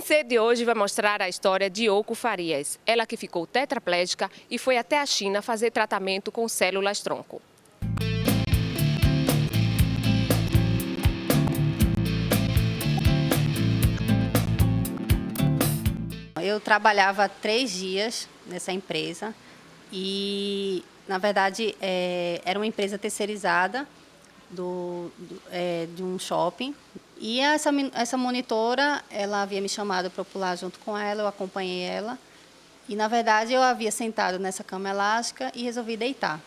C de hoje vai mostrar a história de Yoko Farias, ela que ficou tetraplégica e foi até a China fazer tratamento com células-tronco. Eu trabalhava 3 dias nessa empresa e, na verdade, era uma empresa terceirizada de um shopping. E essa monitora, ela havia me chamado para pular junto com ela, eu acompanhei ela. E, na verdade, eu havia sentado nessa cama elástica e resolvi deitar.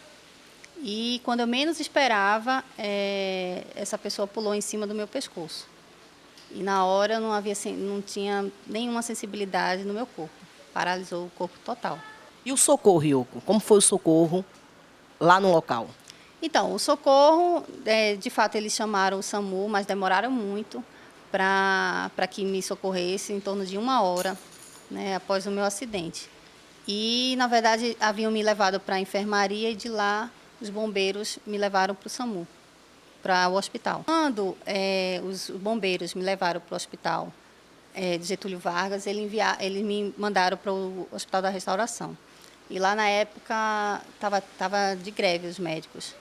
E, quando eu menos esperava, essa pessoa pulou em cima do meu pescoço. E, na hora, eu não tinha nenhuma sensibilidade no meu corpo. Paralisou o corpo total. E o socorro, Yoko? Como foi o socorro lá no local? Então, o socorro, de fato, eles chamaram o SAMU, mas demoraram muito para que me socorresse, em torno de 1 hora, né, após o meu acidente. E, na verdade, haviam me levado para a enfermaria e de lá os bombeiros me levaram para o SAMU, para o hospital. Quando os bombeiros me levaram para o hospital de Getúlio Vargas, eles me mandaram para o Hospital da Restauração. E lá, na época, estava de greve os médicos.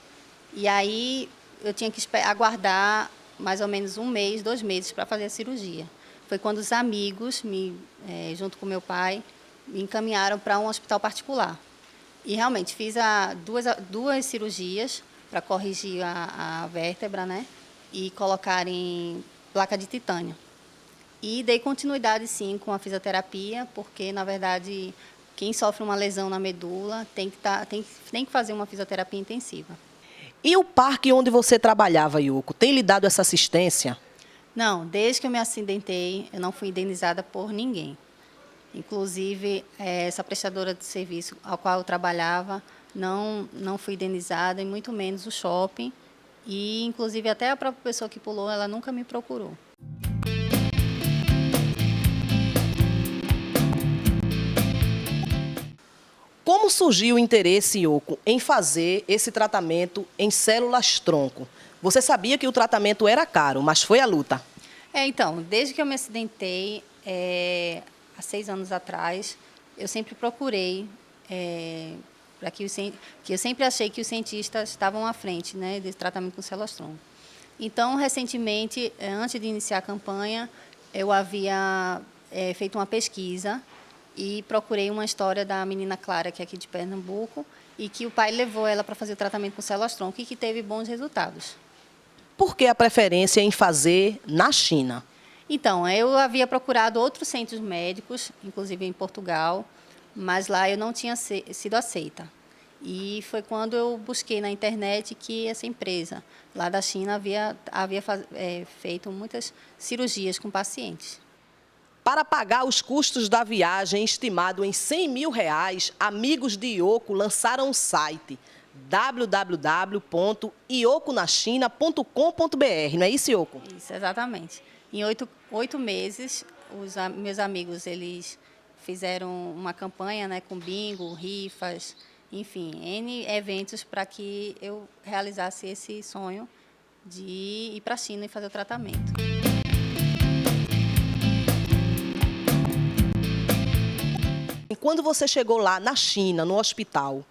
E aí eu tinha que aguardar mais ou menos 1 mês, 2 meses para fazer a cirurgia. Foi quando os amigos, junto com meu pai, me encaminharam para um hospital particular. E realmente fiz duas cirurgias para corrigir a vértebra, né? E colocarem placa de titânio. E dei continuidade, sim, com a fisioterapia, porque, na verdade, quem sofre uma lesão na medula tem que fazer uma fisioterapia intensiva. E o parque onde você trabalhava, Yoko, tem lhe dado essa assistência? Não, desde que eu me acidentei, eu não fui indenizada por ninguém. Inclusive, essa prestadora de serviço ao qual eu trabalhava, não fui indenizada, e muito menos o shopping. E, inclusive, até a própria pessoa que pulou, ela nunca me procurou. Como surgiu o interesse, Yoko, em fazer esse tratamento em células-tronco? Você sabia que o tratamento era caro, mas foi a luta. Então, desde que eu me acidentei, há 6 anos atrás, eu sempre procurei, que eu sempre achei que os cientistas estavam à frente, né, desse tratamento com células-tronco. Então, recentemente, antes de iniciar a campanha, eu havia feito uma pesquisa e procurei uma história da menina Clara, que é aqui de Pernambuco, e que o pai levou ela para fazer o tratamento com células-tronco e que teve bons resultados. Por que a preferência em fazer na China? Então, eu havia procurado outros centros médicos, inclusive em Portugal, mas lá eu não tinha sido aceita. E foi quando eu busquei na internet que essa empresa lá da China havia feito muitas cirurgias com pacientes. Para pagar os custos da viagem, estimado em R$100 mil, amigos de Yoko lançaram o site www.iokonachina.com.br. Não é isso, Yoko? Isso, exatamente. Em 8 meses, meus amigos eles fizeram uma campanha, né, com bingo, rifas, enfim, N eventos para que eu realizasse esse sonho de ir para a China e fazer o tratamento. Quando você chegou lá na China, no hospital,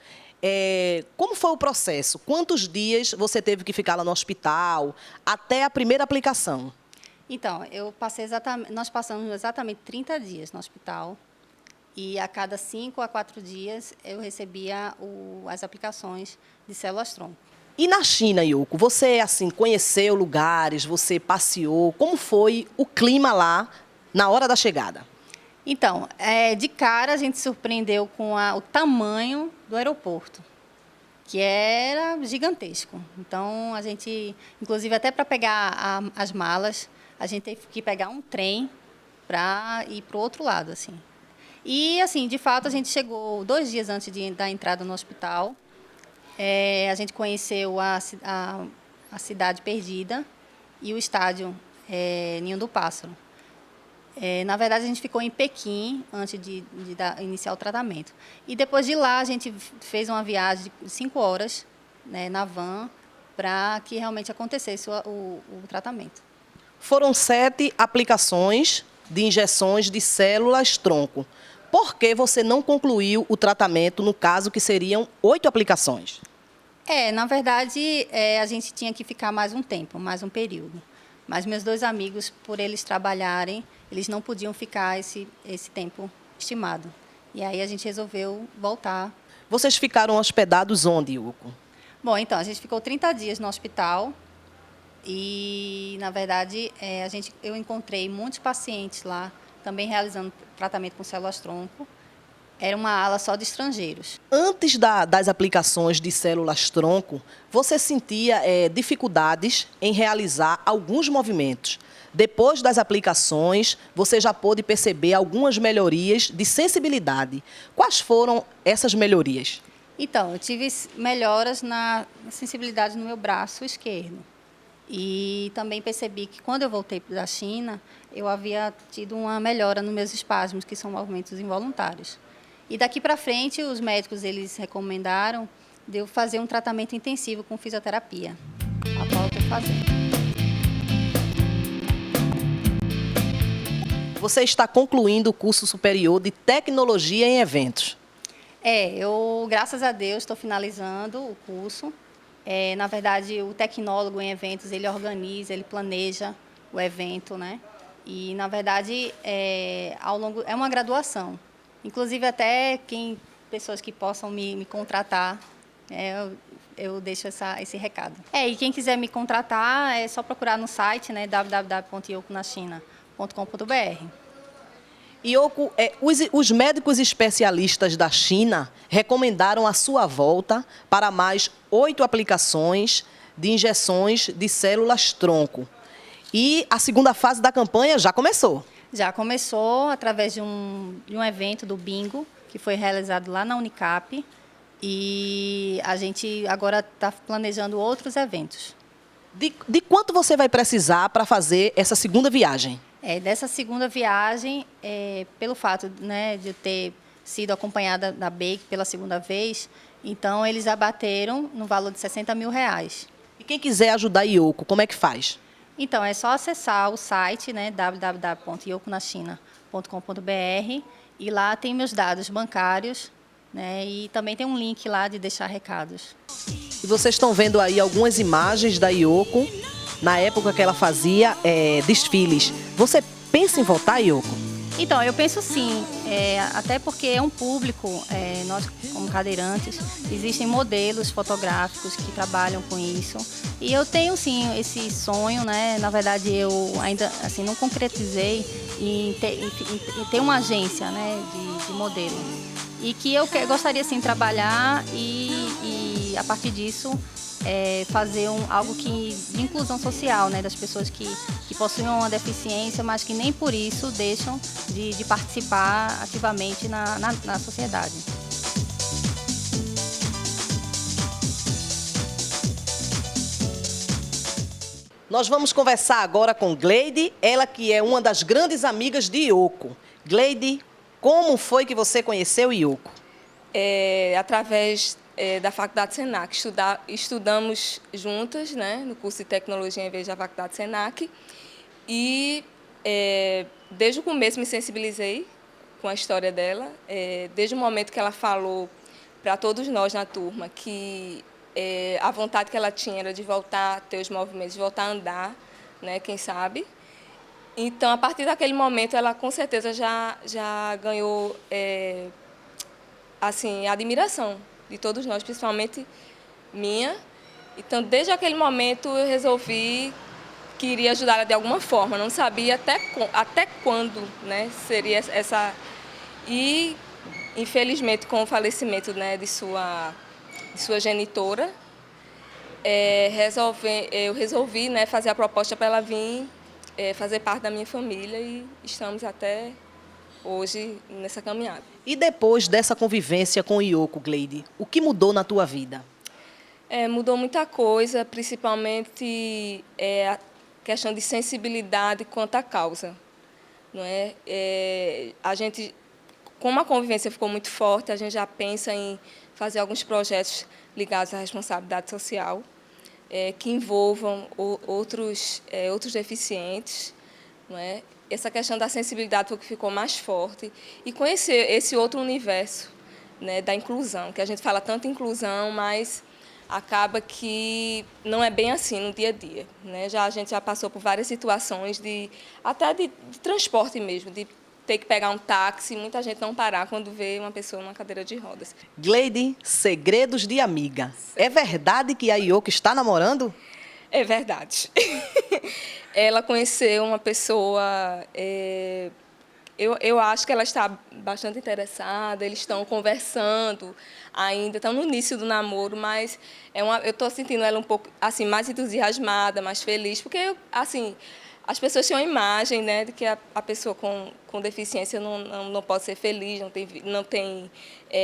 como foi o processo? Quantos dias você teve que ficar lá no hospital até a primeira aplicação? Então, nós passamos exatamente 30 dias no hospital e a cada 5 a 4 dias eu recebia as aplicações de células-tronco. E na China, Yoko, você assim conheceu lugares, você passeou, como foi o clima lá na hora da chegada? Então, de cara a gente se surpreendeu com o tamanho do aeroporto, que era gigantesco. Então, a gente, inclusive até para pegar as malas, a gente teve que pegar um trem para ir para o outro lado, assim. E, assim, de fato, a gente chegou 2 dias antes da entrada no hospital. A gente conheceu a Cidade Perdida e o estádio Ninho do Pássaro. Na verdade, a gente ficou em Pequim antes de iniciar o tratamento. E depois de lá, a gente fez uma viagem de 5 horas, né, na van para que realmente acontecesse o tratamento. Foram 7 aplicações de injeções de células-tronco. Por que você não concluiu o tratamento, no caso que seriam 8 aplicações? Na verdade, a gente tinha que ficar mais um tempo, mais um período. Mas meus 2 amigos, por eles trabalharem, eles não podiam ficar esse tempo estimado. E aí a gente resolveu voltar. Vocês ficaram hospedados onde, Ioko? Bom, então, a gente ficou 30 dias no hospital e, na verdade, eu encontrei muitos pacientes lá, também realizando tratamento com células-tronco. Era uma ala só de estrangeiros. Antes das aplicações de células-tronco, você sentia dificuldades em realizar alguns movimentos. Depois das aplicações, você já pôde perceber algumas melhorias de sensibilidade. Quais foram essas melhorias? Então, eu tive melhoras na sensibilidade no meu braço esquerdo. E também percebi que quando eu voltei da China, eu havia tido uma melhora nos meus espasmos, que são movimentos involuntários. E daqui para frente, os médicos eles recomendaram de eu fazer um tratamento intensivo com fisioterapia. A qual eu estou fazendo. Você está concluindo o curso superior de tecnologia em eventos. Eu, graças a Deus, estou finalizando o curso. Na verdade, o tecnólogo em eventos, ele organiza, ele planeja o evento, né? E, na verdade, é uma graduação. Inclusive, até pessoas que possam me contratar, eu deixo esse recado. E quem quiser me contratar, é só procurar no site, né, www.iokonachina.com.br. Ioko, os médicos especialistas da China recomendaram a sua volta para mais 8 aplicações de injeções de células-tronco. E a segunda fase da campanha já começou. Já começou através de um evento do Bingo, que foi realizado lá na Unicap. E a gente agora está planejando outros eventos. De quanto você vai precisar para fazer essa segunda viagem? Dessa segunda viagem, pelo fato, né, de eu ter sido acompanhada da BEIC pela segunda vez, então eles abateram no valor de R$60 mil. E quem quiser ajudar a Ioko, como é que faz? Então, é só acessar o site, né, www.iokonachina.com.br, e lá tem meus dados bancários, né, e também tem um link lá de deixar recados. E vocês estão vendo aí algumas imagens da Ioko na época que ela fazia desfiles. Você pensa em voltar, Ioko? Então, eu penso sim, até porque é um público, nós como cadeirantes, existem modelos fotográficos que trabalham com isso. E eu tenho sim esse sonho, né? Na verdade, eu ainda assim, não concretizei em ter uma agência, né, de modelo. E que eu gostaria sim de trabalhar e a partir disso fazer algo de inclusão social, né, das pessoas que possuem uma deficiência, mas que nem por isso deixam de participar ativamente na sociedade. Nós vamos conversar agora com Gleide, ela que é uma das grandes amigas de Ioko. Gleide, como foi que você conheceu Ioko? Através da Faculdade Senac. Estudamos juntas, né, no curso de Tecnologia em vez da Faculdade Senac. E desde o começo me sensibilizei com a história dela. Desde o momento que ela falou para todos nós na turma que a vontade que ela tinha era de voltar a ter os movimentos, de voltar a andar, né, quem sabe. Então, a partir daquele momento, ela com certeza já ganhou assim, a admiração de todos nós, principalmente minha. Então, desde aquele momento, eu resolvi que iria ajudar ela de alguma forma. Não sabia até quando, né, seria essa... E, infelizmente, com o falecimento, né, de sua genitora, eu resolvi, né, fazer a proposta para ela vir fazer parte da minha família e estamos até hoje nessa caminhada. E depois dessa convivência com Ioko, Gleide, o que mudou na tua vida? Mudou muita coisa, principalmente a questão de sensibilidade quanto à causa. Não é? A gente, como a convivência ficou muito forte, a gente já pensa em fazer alguns projetos ligados à responsabilidade social, que envolvam outros deficientes, não é? essa questão da sensibilidade foi o que ficou mais forte e conhecer esse outro universo, né, da inclusão, que a gente fala tanto inclusão, mas acaba que não é bem assim no dia a dia, né? A gente já passou por várias situações até de transporte mesmo, de ter que pegar um táxi, muita gente não parar quando vê uma pessoa numa cadeira de rodas. Gleide, segredos de amiga. É verdade que a Yoko está namorando? É verdade. Ela conheceu uma pessoa, eu acho que ela está bastante interessada, eles estão conversando ainda, estão no início do namoro, mas eu estou sentindo ela um pouco assim, mais entusiasmada, mais feliz, porque assim, as pessoas têm uma imagem, né, de que a pessoa com deficiência não pode ser feliz, não tem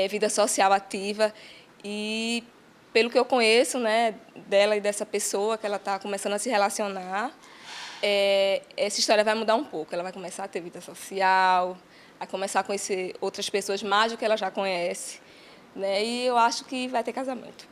vida social ativa. E, pelo que eu conheço, né, dela e dessa pessoa, que ela está começando a se relacionar, essa história vai mudar um pouco. Ela vai começar a ter vida social, a começar a conhecer outras pessoas mais do que ela já conhece, né, e eu acho que vai ter casamento.